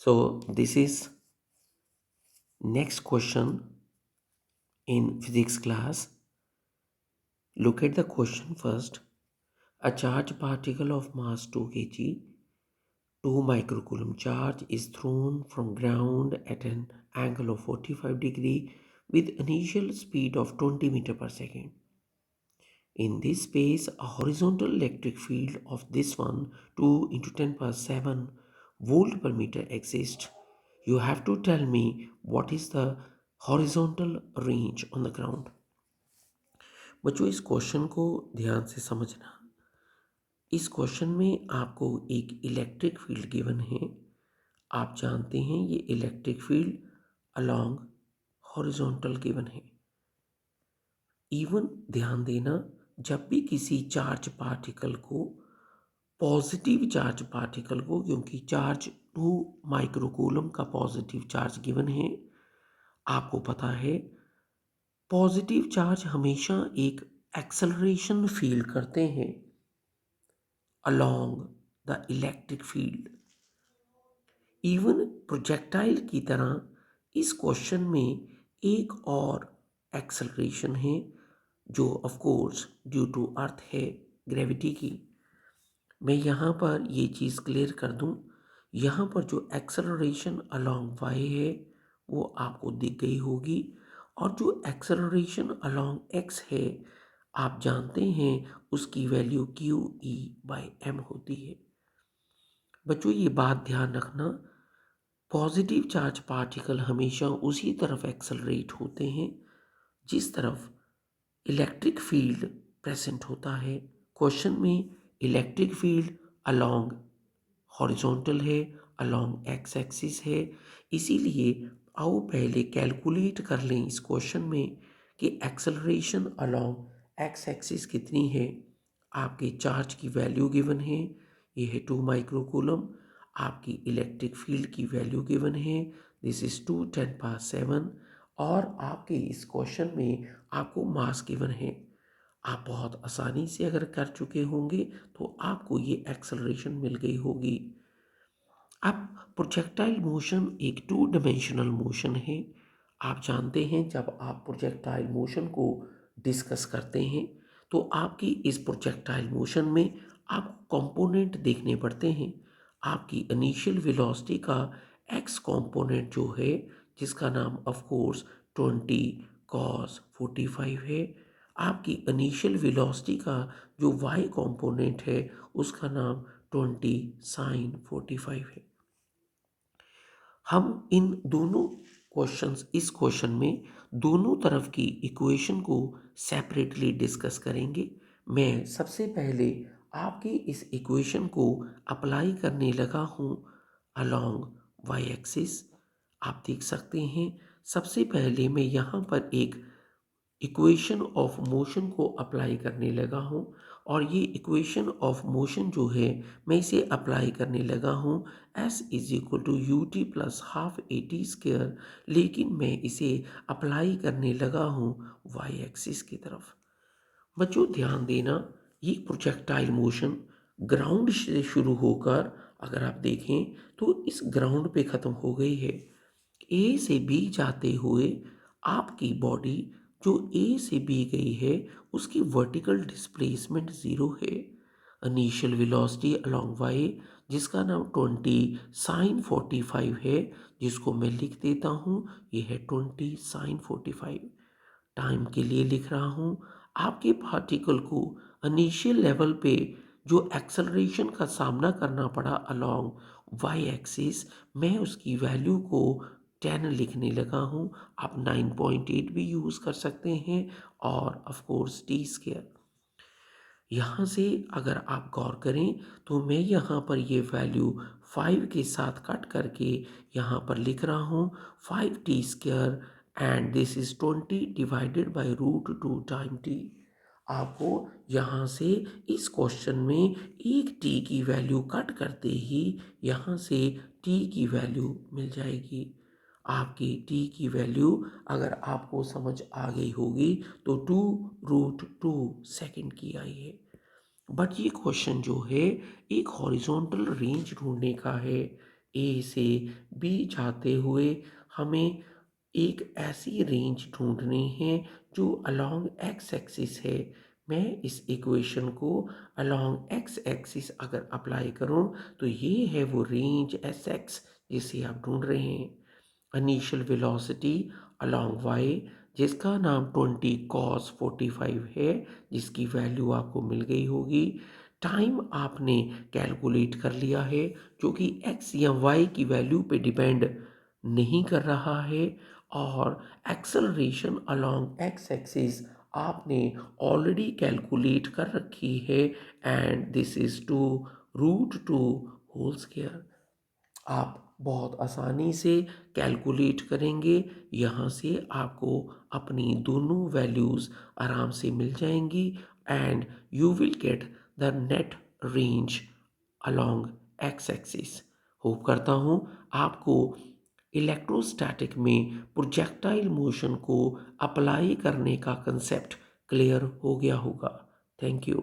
So this is next question in physics class. Look at the question first. A charged particle of mass 2 kg, 2 microcoulomb charge is thrown from ground at an angle of 45 degree with initial speed of 20 meter per second. In this space, a horizontal electric field of this one 2 into 10 power 7 volt per meter exists. You have to tell me what is the horizontal range on the ground. बच्चों इस question को ध्यान से समझना। इस question में आपको एक इलेक्ट्रिक फील्ड गिवन है। आप जानते हैं ये electric field along horizontal given है। इवन ध्यान देना, जब भी किसी चार्ज पार्टिकल को, पॉजिटिव चार्ज पार्टिकल को, क्योंकि चार्ज 2 माइक्रोकूलम का पॉजिटिव चार्ज गिवन है, आपको पता है पॉजिटिव चार्ज हमेशा एक एक्सेलरेशन फील करते हैं along the electric field. Even projectile की तरह इस क्वेश्चन में एक और एक्सेलरेशन है जो of course due to earth है, ग्रेविटी की। मैं यहाँ पर ये चीज़ क्लियर कर दूँ, यहाँ पर जो एक्सेलरेशन अलोंग वाई है वो आपको दिख गई होगी, और जो एक्सेलरेशन अलोंग एक्स है आप जानते हैं उसकी value Q E by M होती है। बच्चों ये बात ध्यान रखना, पॉजिटिव चार्ज पार्टिकल हमेशा उसी तरफ एक्सेलरेट होते हैं जिस तरफ इलेक्ट्रिक फील्ड प्रेजेंट होता है। क्वेश्चन में इलेक्ट्रिक फील्ड अलोंग हॉरिजॉन्टल है, अलोंग एक्स एक्सिस है, इसीलिए आओ पहले कैलकुलेट कर लें इस क्वेश्चन में कि एक्सेलरेशन अलोंग एक्स एक्सिस कितनी है। आपके चार्ज की वैल्यू गिवन है, ये है 2 माइक्रोकूलम। आपकी इलेक्ट्रिक फील्ड की वैल्यू गिवन है, दिस इज 2 10 पावर 7, और आपके इस क्वेश्चन में आपको मास गिवन है। आप बहुत आसानी से अगर कर चुके होंगे तो आपको ये एक्सेलरेशन मिल गई होगी। अब प्रोजेक्टाइल मोशन एक 2 डायमेंशनल मोशन है। आप जानते हैं जब आप प्रोजेक्टाइल मोशन को डिस्कस करते हैं तो आपकी इस प्रोजेक्टाइल मोशन में आपको कंपोनेंट देखने पड़ते हैं। आपकी इनिशियल वेलोसिटी का एक्स कंपोनेंट जो है, जिसका नाम ऑफ कोर्स 20 cos 45 है। आपकी इनिशियल वेलोसिटी का जो वाई कंपोनेंट है उसका नाम 20 sin 45 है। हम इन दोनों क्वेश्चंस, इस क्वेश्चन में दोनों तरफ की इक्वेशन को सेपरेटली डिस्कस करेंगे। मैं सबसे पहले आपकी इस इक्वेशन को अप्लाई करने लगा हूँ अलोंग वाई एक्सिस। आप देख सकते हैं सबसे पहले मैं यहाँ पर एक इक्वेशन ऑफ मोशन को अप्लाई करने लगा हूँ, और ये इक्वेशन ऑफ मोशन जो है मैं इसे अप्लाई करने लगा हूँ s is equal to U T plus half A T square, लेकिन मैं इसे अप्लाई करने लगा हूँ y एक्सिस की तरफ। बच्चों ध्यान देना, ये प्रोजेक्टाइल मोशन ग्राउंड से शुरू होकर अगर आप देखें तो इस ग्राउंड पे ख़त्म हो गई है। ए से बी जाते हुए आपकी बॉडी जो ए से बी गई है उसकी वर्टिकल डिस्प्लेसमेंट 0 है। इनिशियल वेलोसिटी अलोंग वाई जिसका नाम 20 sin 45 है, जिसको मैं लिख देता हूँ, ये है 20 sin 45। टाइम के लिए लिख रहा हूँ। आपके पार्टिकल को इनिशियल लेवल पे जो एक्सेलरेशन का सामना करना पड़ा अलोंग वाई एक्सिस, मैं उसकी वैल्यू को 10 लिखने लगा हूँ। आप 9.8 भी यूज़ कर सकते हैं, और ऑफ कोर्स टी स्क्वायर। यहाँ से अगर आप गौर करें तो मैं यहाँ पर ये वैल्यू 5 के साथ कट करके यहाँ पर लिख रहा हूँ 5t square, and this is 20 divided by root 2 time T. आपको यहाँ से इस क्वेश्चन में एक t की वैल्यू कट करते ही यहाँ से t की वैल्यू मिल जाएगी। आपकी t की वैल्यू अगर आपको समझ आ गई होगी तो 2√2 सेकंड की आई है। बट ये क्वेश्चन जो है एक हॉरिजॉन्टल रेंज ढूंढने का है ए से बी जाते हुए हमें एक ऐसी रेंज ढूंढनी है जो अलोंग एक्स एक्सिस है। मैं इस इक्वेशन को अलोंग एक्स एक्सिस अगर अप्लाई करूं तो ये है वो रेंज एस एक्स जिसे आप ढूंढ रहे हैं। इनिशियल वेलोसिटी अलोंग वाई जिसका नाम 20 cos 45 है, जिसकी वैल्यू आपको मिल गई होगी। टाइम आपने कैलकुलेट कर लिया है जो कि एक्स या वाई की वैल्यू पे डिपेंड नहीं कर रहा है। और एक्सेलरेशन अलोंग एक्स एक्सिस आपने ऑलरेडी कैलकुलेट कर रखी है and this is two √2 whole square. आप बहुत आसानी से कैलकुलेट करेंगे, यहाँ से आपको अपनी दोनों वैल्यूज़ आराम से मिल जाएंगी and you will get the net range along X axis. Hope करता हूँ आपको इलेक्ट्रोस्टैटिक में प्रोजेक्टाइल मोशन को अप्लाई करने का कंसेप्ट क्लियर हो गया होगा। Thank you.